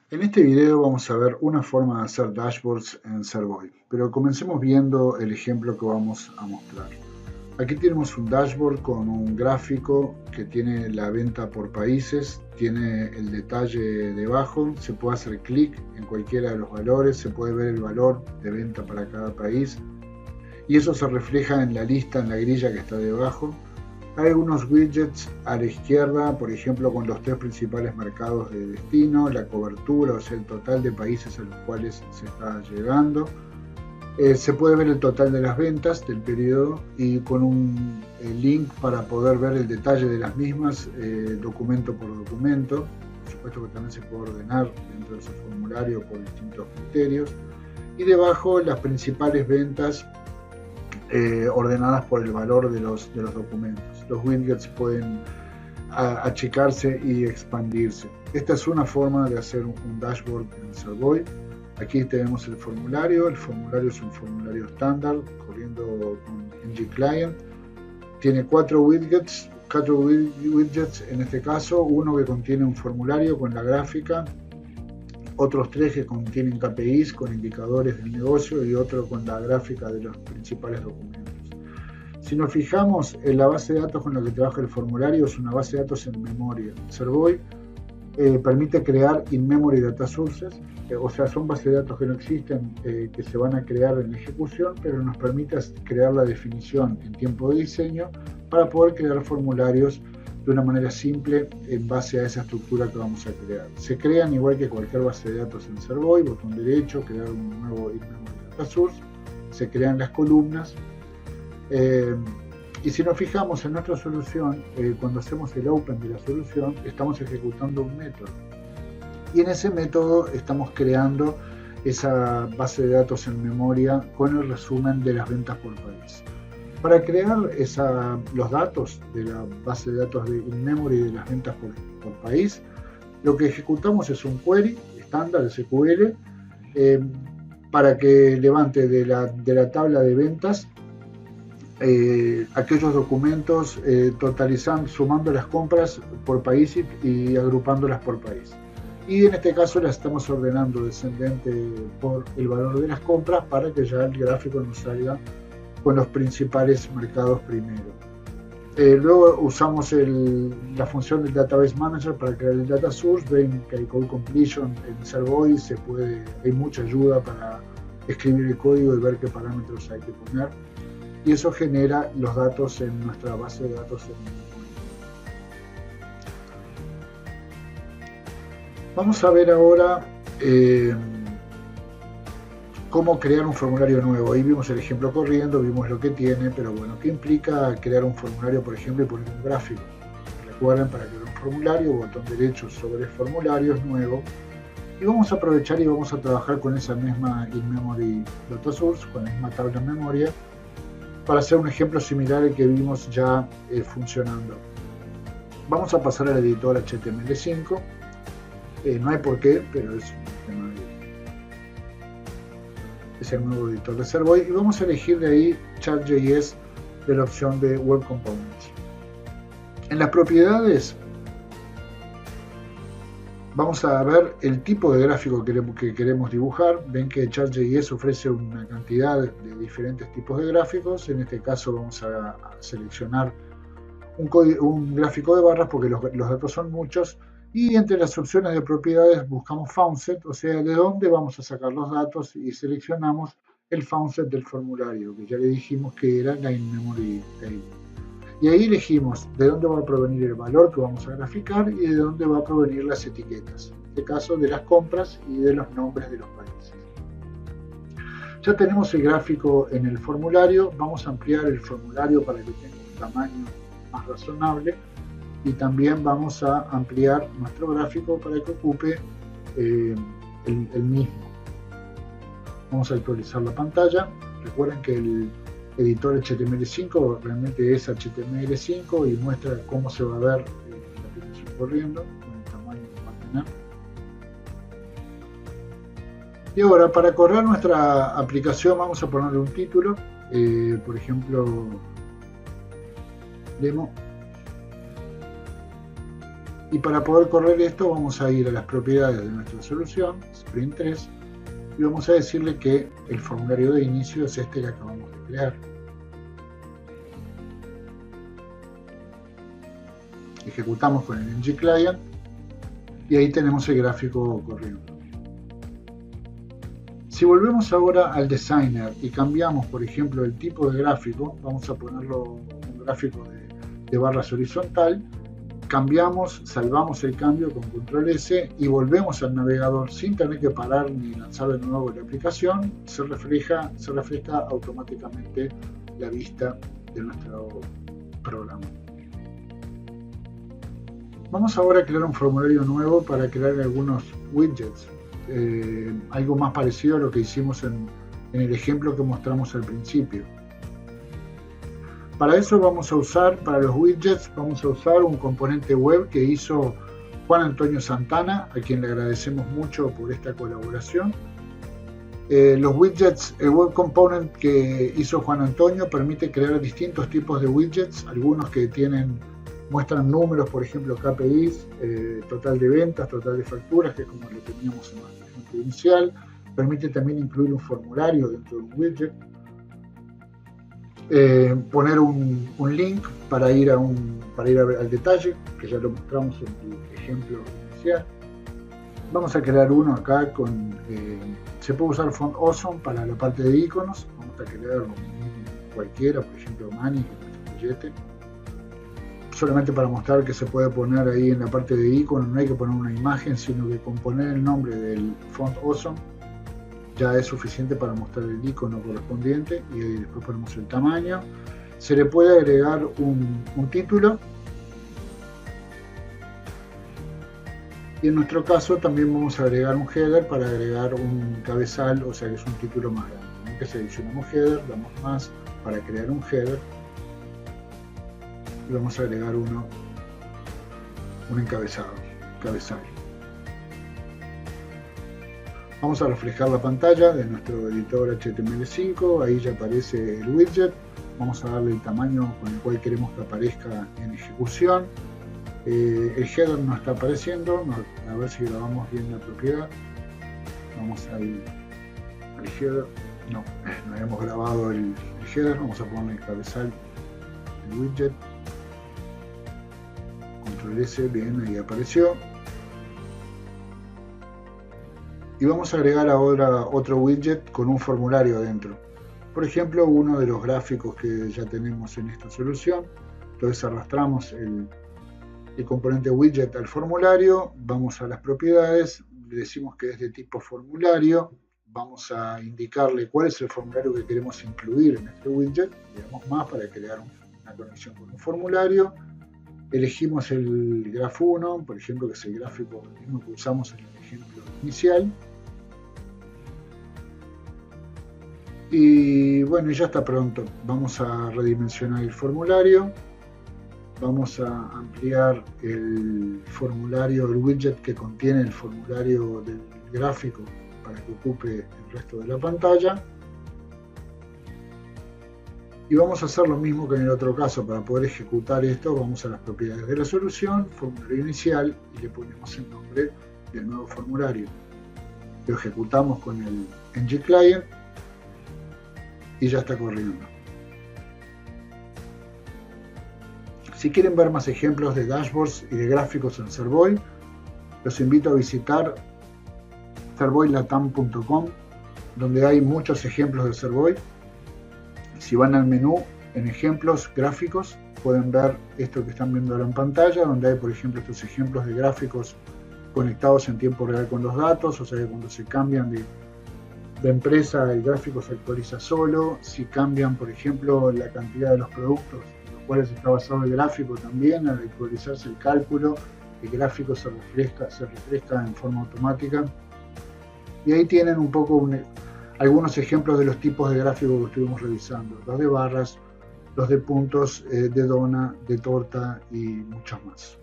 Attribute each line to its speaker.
Speaker 1: En este video vamos a ver una forma de hacer dashboards en Servoy, pero comencemos viendo el ejemplo que vamos a mostrar. Aquí tenemos un dashboard con un gráfico que tiene la venta por países, tiene el detalle debajo, se puede hacer clic en cualquiera de los valores, se puede ver el valor de venta para cada país y eso se refleja en la lista, en la grilla que está debajo. Hay algunos widgets a la izquierda, por ejemplo, con los 3 principales mercados de destino, la cobertura, o sea, el total de países a los cuales se está llegando. Se puede ver el total de las ventas del periodo y con un link para poder ver el detalle de las mismas, documento por documento. Por supuesto que también se puede ordenar dentro de ese formulario por distintos criterios. Y debajo las principales ventas ordenadas por el valor de los documentos. Los widgets pueden achicarse y expandirse. Esta es una forma de hacer un dashboard en Servoy. Aquí tenemos el formulario es un formulario estándar corriendo con ngClient. Tiene 4 widgets en este caso, uno que contiene un formulario con la gráfica, otros 3 que contienen KPIs con indicadores del negocio y otro con la gráfica de los principales documentos. Si nos fijamos en la base de datos con la que trabaja el formulario, es una base de datos en memoria. Servoy permite crear in-memory data sources, o sea, son bases de datos que no existen, que se van a crear en ejecución, pero nos permite crear la definición en tiempo de diseño para poder crear formularios de una manera simple en base a esa estructura que vamos a crear. Se crean igual que cualquier base de datos en Servoy, botón derecho, crear un nuevo in-memory data source, se crean las columnas. Y si nos fijamos en nuestra solución, cuando hacemos el open de la solución, estamos ejecutando un método. Y en ese método estamos creando esa base de datos en memoria con el resumen de las ventas por país. Para crear los datos de la base de datos de in-memory de las ventas por país, lo que ejecutamos es un query estándar SQL para que levante de la tabla de ventas aquellos documentos totalizando, sumando las compras por país y agrupándolas por país. Y en este caso las estamos ordenando descendente por el valor de las compras para que ya el gráfico nos salga con los principales mercados primero. Luego usamos la función del Database Manager para crear el Data Source. Ven que hay Code Completion en Servoy, hay mucha ayuda para escribir el código y ver qué parámetros hay que poner. Y eso genera los datos en nuestra base de datos. Vamos a ver ahora cómo crear un formulario nuevo. Ahí vimos el ejemplo corriendo, vimos lo que tiene, pero bueno, ¿qué implica crear un formulario, por ejemplo, y poner un gráfico? Recuerden, para crear un formulario, botón derecho sobre formularios, nuevo, y vamos a aprovechar y vamos a trabajar con esa misma in-memory data source, con la misma tabla en memoria, para hacer un ejemplo similar al que vimos ya funcionando. Vamos a pasar al editor HTML5. No hay por qué, pero es el nuevo editor de Servoy. Y vamos a elegir de ahí Chat.js de la opción de Web Components. En las propiedades vamos a ver el tipo de gráfico que queremos dibujar. Ven que Chat.js ofrece una cantidad de diferentes tipos de gráficos. En este caso vamos a seleccionar un gráfico de barras porque los datos son muchos. Y entre las opciones de propiedades buscamos Foundset, o sea, de dónde vamos a sacar los datos, y seleccionamos el Foundset del formulario, que ya le dijimos que era la in-memory table. Y ahí elegimos de dónde va a provenir el valor que vamos a graficar y de dónde va a provenir las etiquetas, en este caso de las compras y de los nombres de los países. Ya tenemos el gráfico en el formulario, vamos a ampliar el formulario para que tenga un tamaño más razonable y también vamos a ampliar nuestro gráfico para que ocupe el mismo. Vamos a actualizar la pantalla. Recuerden que el editor HTML5 realmente es HTML5 y muestra cómo se va a ver la aplicación corriendo con el tamaño que va a tener. Y ahora, para correr nuestra aplicación, vamos a ponerle un título, por ejemplo, demo. Y para poder correr esto vamos a ir a las propiedades de nuestra solución, Sprint 3, y vamos a decirle que el formulario de inicio es este que acabamos de crear. Ejecutamos con el ngClient y ahí tenemos el gráfico corriendo. Si volvemos ahora al designer y cambiamos, por ejemplo, el tipo de gráfico, vamos a ponerlo un gráfico de barras horizontal, cambiamos, salvamos el cambio con control S y volvemos al navegador sin tener que parar ni lanzar de nuevo la aplicación, se refleja automáticamente la vista de nuestro programa. Vamos ahora a crear un formulario nuevo para crear algunos widgets, algo más parecido a lo que hicimos en el ejemplo que mostramos al principio. Para eso vamos a usar, para los widgets, vamos a usar un componente web que hizo Juan Antonio Santana, a quien le agradecemos mucho por esta colaboración. Los widgets, el web component que hizo Juan Antonio permite crear distintos tipos de widgets, algunos que muestran números, por ejemplo KPIs, total de ventas, total de facturas, que es como lo teníamos en nuestro ejemplo inicial. Permite también incluir un formulario dentro de un widget. Poner un link para ir al detalle, que ya lo mostramos en el ejemplo inicial. Vamos a crear uno acá se puede usar Font Awesome para la parte de iconos. Vamos a crear cualquiera, por ejemplo Manny, billete, solamente para mostrar que se puede poner ahí en la parte de iconos. No hay que poner una imagen, sino que con poner el nombre del Font Awesome ya es suficiente para mostrar el icono correspondiente, y después ponemos el tamaño. Se le puede agregar un título, y en nuestro caso también vamos a agregar un header para agregar un cabezal, o sea que es un título más grande. Que seleccionamos header, damos más para crear un header y vamos a agregar un cabezal. Vamos a reflejar la pantalla de nuestro editor HTML5, ahí ya aparece el widget. Vamos a darle el tamaño con el cual queremos que aparezca en ejecución. El header no está apareciendo, a ver si grabamos bien la propiedad. Vamos a ir al header, no habíamos grabado el header, vamos a poner el cabezal, el widget, control S, bien, ahí apareció. Y vamos a agregar ahora otro widget con un formulario adentro. Por ejemplo, uno de los gráficos que ya tenemos en esta solución. Entonces arrastramos el componente widget al formulario, vamos a las propiedades, le decimos que es de tipo formulario, vamos a indicarle cuál es el formulario que queremos incluir en este widget, le damos más para crear una conexión con un formulario. Elegimos el grafo 1, por ejemplo, que es el gráfico mismo que usamos en el ejemplo inicial. Y bueno, ya está pronto. Vamos a redimensionar el formulario. Vamos a ampliar el formulario, el widget que contiene el formulario del gráfico para que ocupe el resto de la pantalla. Y vamos a hacer lo mismo que en el otro caso. Para poder ejecutar esto, vamos a las propiedades de la solución, formulario inicial, y le ponemos el nombre del nuevo formulario. Lo ejecutamos con el ngClient y ya está corriendo. Si quieren ver más ejemplos de dashboards y de gráficos en Servoy, los invito a visitar servoylatam.com, donde hay muchos ejemplos de Servoy. Si van al menú en ejemplos gráficos, pueden ver esto que están viendo ahora en pantalla, donde hay, por ejemplo, estos ejemplos de gráficos conectados en tiempo real con los datos, o sea que cuando se cambian de empresa, el gráfico se actualiza solo. Si cambian, por ejemplo, la cantidad de los productos en los cuales está basado el gráfico, también al actualizarse el cálculo, el gráfico se refresca en forma automática. Y ahí tienen un poco algunos ejemplos de los tipos de gráficos que estuvimos revisando: los de barras, los de puntos, de dona, de torta y muchos más.